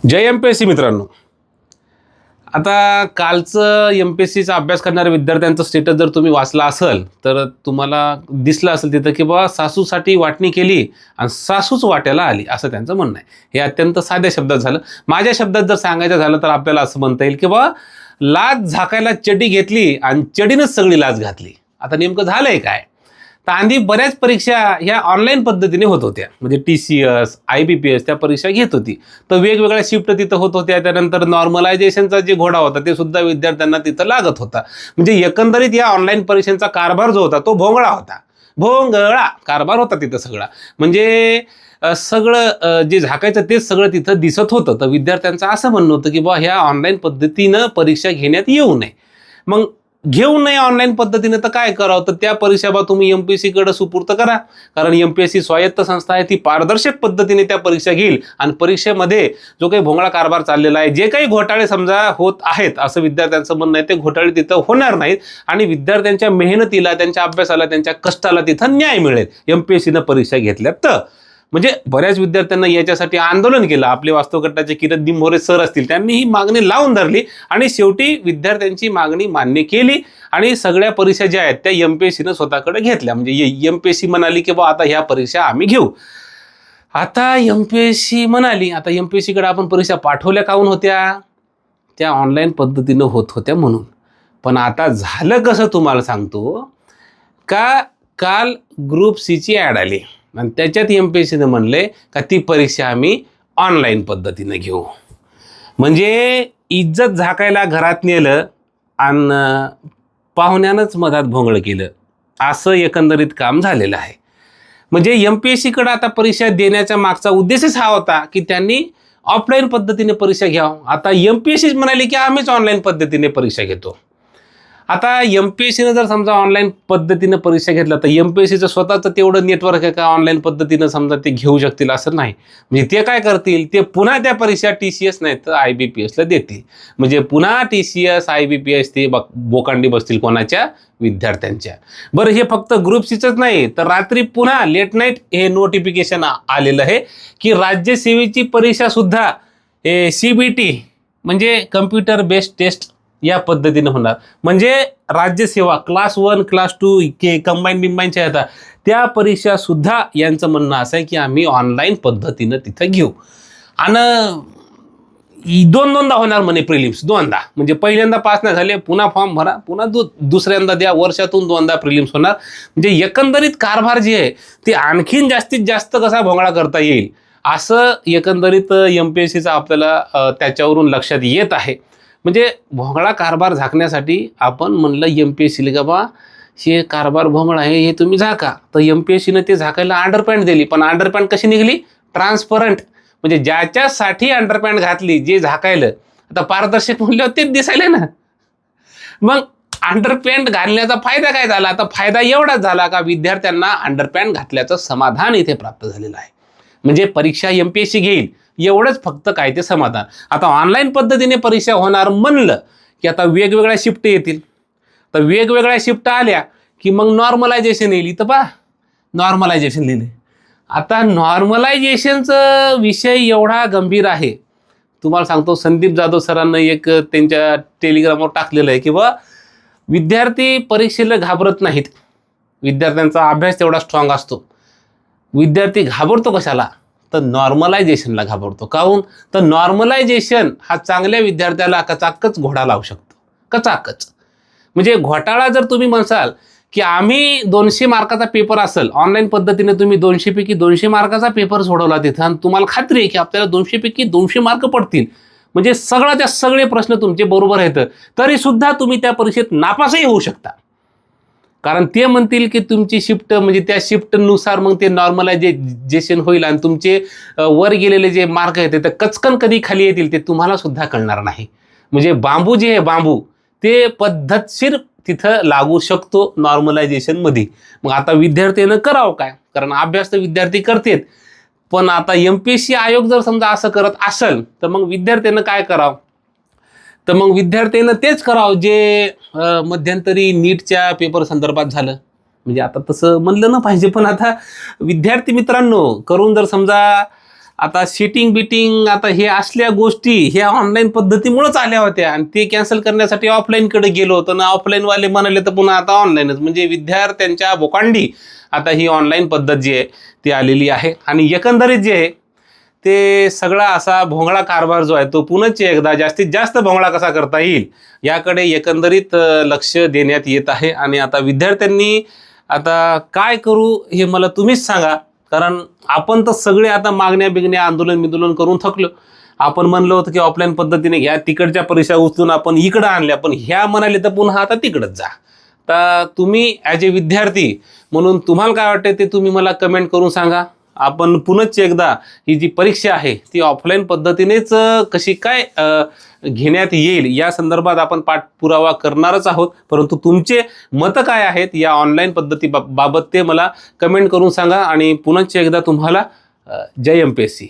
जय MPSC मित्रांनो, आता कालचं एमपीएससीचा अभ्यास करणाऱ्या विद्यार्थ्यांचं स्टेटस जर तुम्ही वाचला असेल तर तुम्हाला दिसलं असेल तिथं की बाबा सासूसाठी वाटणी केली आणि सासूच वाट्याला आली असं त्यांचं म्हणणं आहे. हे अत्यंत साध्या शब्दात झालं. माझ्या शब्दात जर सांगायचं झालं तर आपल्याला असं म्हणता येईल की बाबा लाज झाकायला चड्डी घेतली आणि चडीनच सगळी लाज घातली. आता नेमकं झालंय काय तर आधी बऱ्याच परीक्षा ह्या ऑनलाईन पद्धतीने होत होत्या. म्हणजे TCS IBPS त्या परीक्षा घेत होती. तर वेगवेगळ्या शिफ्ट तिथं होत होत्या. त्यानंतर नॉर्मलायझेशनचा जे घोडा होता ते सुद्धा विद्यार्थ्यांना तिथं लागत होता. म्हणजे एकंदरीत या ऑनलाईन परीक्षांचा कारभार जो होता तो भोंगळा होता. भोंगळा कारभार होता तिथं सगळा. म्हणजे सगळं जे झाकायचं तेच सगळं तिथं दिसत होतं. तर विद्यार्थ्यांचं असं म्हणणं होतं की बा ह्या ऑनलाईन पद्धतीनं परीक्षा घेण्यात येऊ नये. मग घेऊ नये ऑनलाईन पद्धतीने तर काय करावं, तर त्या परीक्षा तुम्ही एमपीएससीकडे सुपूर्त करा. कारण एमपीएससी स्वायत्त संस्था आहे, ती पारदर्शक पद्धतीने त्या परीक्षा घेईल आणि परीक्षेमध्ये जो काही भोंगळा कारभार चाललेला आहे, जे काही घोटाळे समजा होत आहेत असं विद्यार्थ्यांचं म्हणणं आहे, ते घोटाळे तिथं होणार नाहीत आणि विद्यार्थ्यांच्या मेहनतीला, त्यांच्या अभ्यासाला, त्यांच्या कष्टाला तिथं न्याय मिळेल एमपीएससीनं परीक्षा घेतल्या तर. म्हणजे बऱ्याच विद्यार्थ्यांना याच्यासाठी आंदोलन केलं. आपले वास्तव गटाचे किरण दिमोरे सर असतील, त्यांनी ही मागणी लावून धरली आणि शेवटी विद्यार्थ्यांची मागणी मान्य केली आणि सगळ्या परीक्षा ज्या आहेत त्या एमपीएससीनं स्वतःकडे घेतल्या. म्हणजे एमपीएससी म्हणाली की बा आता ह्या परीक्षा आम्ही घेऊ. आता एमपीएससी म्हणाली, आता एमपीएससीकडे आपण परीक्षा पाठवल्या काहून होत्या, त्या ऑनलाईन पद्धतीनं होत होत्या म्हणून. पण आता झालं कसं तुम्हाला सांगतो का, काल ग्रुप Cची ॲड आली आणि त्याच्यात एमपीएससीनं म्हणले का ती परीक्षा आम्ही ऑनलाईन पद्धतीनं घेऊ. म्हणजे इज्जत झाकायला घरात नेलं आणि पाहुण्यानंच मधात भोंगळं केलं असं एकंदरीत काम झालेलं आहे. म्हणजे एमपीएससीकडे आता परीक्षा देण्याचा मागचा उद्देशच हा होता की त्यांनी ऑफलाईन पद्धतीने परीक्षा घ्यावं. आता एमपीएससीच म्हणाली की आम्हीच ऑनलाईन पद्धतीने परीक्षा घेतो. आता एमपीएससीनं जर समजा ऑनलाईन पद्धतीनं परीक्षा घेतला तर एमपीएससीचं स्वतःचं तेवढं नेटवर्क आहे का ऑनलाईन पद्धतीनं समजा ते घेऊ शकतील असं नाही. म्हणजे ते काय करतील, ते पुन्हा त्या परीक्षा TCS नाही तर IBPSला देतील. म्हणजे पुन्हा TCS IBPS ते बोकांडी बसतील कोणाच्या, विद्यार्थ्यांच्या. बरं, हे फक्त ग्रुप Cच नाही तर रात्री पुन्हा लेट नाईट हे नोटिफिकेशन आलेलं आहे की राज्यसेवेची परीक्षा सुद्धा CBT म्हणजे कम्प्युटर बेस्ड टेस्ट या पद्धतीनं होणार. म्हणजे राज्यसेवा क्लास 1 क्लास 2 कंबाईन बिंबाईनच्या येतात त्या परीक्षा सुद्धा यांचं म्हणणं असं आहे की आम्ही ऑनलाईन पद्धतीनं तिथं घेऊ. आणि दोनदा होणार म्हणे प्रिलिम्स, दोनदा. म्हणजे पहिल्यांदा पास नाही झाले पुन्हा फॉर्म भरा, पुन्हा दुसऱ्यांदा द्या, वर्षातून 2दा प्रिलिम्स होणार. म्हणजे एकंदरीत कारभार जे आहे ते आणखीन जास्तीत जास्त कसा भोंगळा करता येईल असं एकंदरीत एमपीएससीचं आपल्याला त्याच्यावरून लक्षात येत आहे. म्हणजे भोंगळा कारभार झाकण्यासाठी आपण म्हणलं एमपीएससीला का बा हे कारभार भोंगळा आहे, हे तुम्ही झाका. तर एमपीएससीनं ते झाकायला अंडरपॅन्ट दिली. पण अंडरपॅन्ट कशी निघाली, ट्रान्सपरंट. म्हणजे ज्याच्यासाठी अंडरपॅन्ट घातली, जे झाकायलं, आता पारदर्शक म्हणल्यावर तेच दिसायले ना. मग अंडरपॅन्ट घालण्याचा फायदा काय झाला, आता फायदा एवढाच झाला का विद्यार्थ्यांना अंडरपॅन्ट घातल्याचं समाधान इथे प्राप्त झालेलं आहे. म्हणजे परीक्षा एमपीएससी घेईल एवढंच फक्त काय ते समाधान. आता ऑनलाईन पद्धतीने परीक्षा होणार म्हणलं की आता वेगवेगळ्या शिफ्ट येतील. तर वेगवेगळ्या शिफ्ट आल्या की मग नॉर्मलायझेशन येईल. तर पहा नॉर्मलायझेशन लिहिले. आता नॉर्मलायझेशनचा विषय एवढा गंभीर आहे, तुम्हाला सांगतो. संदीप जाधव सरांना एक त्यांच्या टेलिग्रामवर टाकलेलं आहे की बा विद्यार्थी परीक्षेला घाबरत नाहीत, विद्यार्थ्यांचा अभ्यास तेवढा स्ट्रॉंग असतो. विद्यार्थी घाबरतो कशाला, तर नॉर्मलायझेशनला घाबरतो. काहून, तर नॉर्मलायझेशन हा चांगल्या विद्यार्थ्याला कचाकच घोडा लावू शकतो, कचाकच. म्हणजे घोटाळा जर तुम्ही म्हणसाल की आम्ही 200 मार्काचा पेपर असेल, ऑनलाईन पद्धतीने तुम्ही 200 पैकी 200 मार्काचा पेपर सोडवला तिथं आणि तुम्हाला खात्री आहे की आपल्याला 200 पैकी 200 मार्क पडतील, म्हणजे सगळ्याच्या सगळे प्रश्न तुमचे बरोबर आहेत, तरी सुद्धा तुम्ही त्या परीक्षेत नापासही होऊ शकता. कारण ते म्हणतील की तुमची शिफ्ट, म्हणजे त्या शिफ्टनुसार मग ते नॉर्मलायझेशन होईल आणि तुमचे वर गेलेले जे मार्क आहेत ते कचकन कधी खाली येतील ते तुम्हाला सुद्धा कळणार नाही. म्हणजे बांबू जे आहे, बांबू ते पद्धतशीर तिथं लागू शकतो नॉर्मलायझेशनमध्ये. मग आता विद्यार्थ्यानं करावं काय, कारण अभ्यास तर विद्यार्थी करतात. पण आता एमपीएससी आयोग जर समजा असं करत असेल तर मग विद्यार्थ्यानं काय करावं, तर मग विद्यार्थ्यांना तेच करावं जे मध्यंतरी नीटच्या पेपर संदर्भात झालं. म्हणजे आता तसं म्हणलं ना पाहिजे, पण आता विद्यार्थी मित्रांनो करून जर समजा आता सीटिंग बिटिंग आता हे असल्या गोष्टी ह्या ऑनलाईन पद्धतीमुळेच आल्या होत्या आणि ते कॅन्सल करण्यासाठी ऑफलाईनकडे गेलो होतो ना ऑफलाईनवाले म्हणाले तर पुन्हा आता ऑनलाईनच. म्हणजे विद्यार्थ्यांच्या बोकांडी आता ही ऑनलाईन पद्धत जी आहे ती आलेली आहे आणि एकंदरीत जे आहे ते सगळा असा भोंगळा कारभार जो आहे तो पुनश्च एकदा जास्तीत जास्त भोंगळा कसा करता येईल याकडे एकंदरीत लक्ष देण्यात येत आहे. आणि आता विद्यार्थ्यांनी आता काय करू हे मला तुम्हीच सांगा, कारण आपण तर सगळे आता मागण्या बिगण्या आंदोलन करून थकलो. आपण म्हणलं होतं की ऑफलाईन पद्धतीने घ्या, तिकडच्या परीक्षा उचलून आपण इकडं आणल्या, पण ह्या म्हणाले तर पुन्हा आता तिकडंच जा. तर तुम्ही ॲज ए विद्यार्थी म्हणून तुम्हाला काय वाटतं ते तुम्ही मला कमेंट करून सांगा. आपण पुनश्च एकदा ही जी परीक्षा आहे ती ऑफलाईन पद्धतीनेच कशी काय घेण्यात येईल या संदर्भात आपण पाठपुरावा करणारच आहोत. परंतु तुमचे मतं काय आहेत या ऑनलाईन पद्धतीबाबत ते मला कमेंट करून सांगा. आणि पुनश्च एकदा तुम्हाला जय MPSC.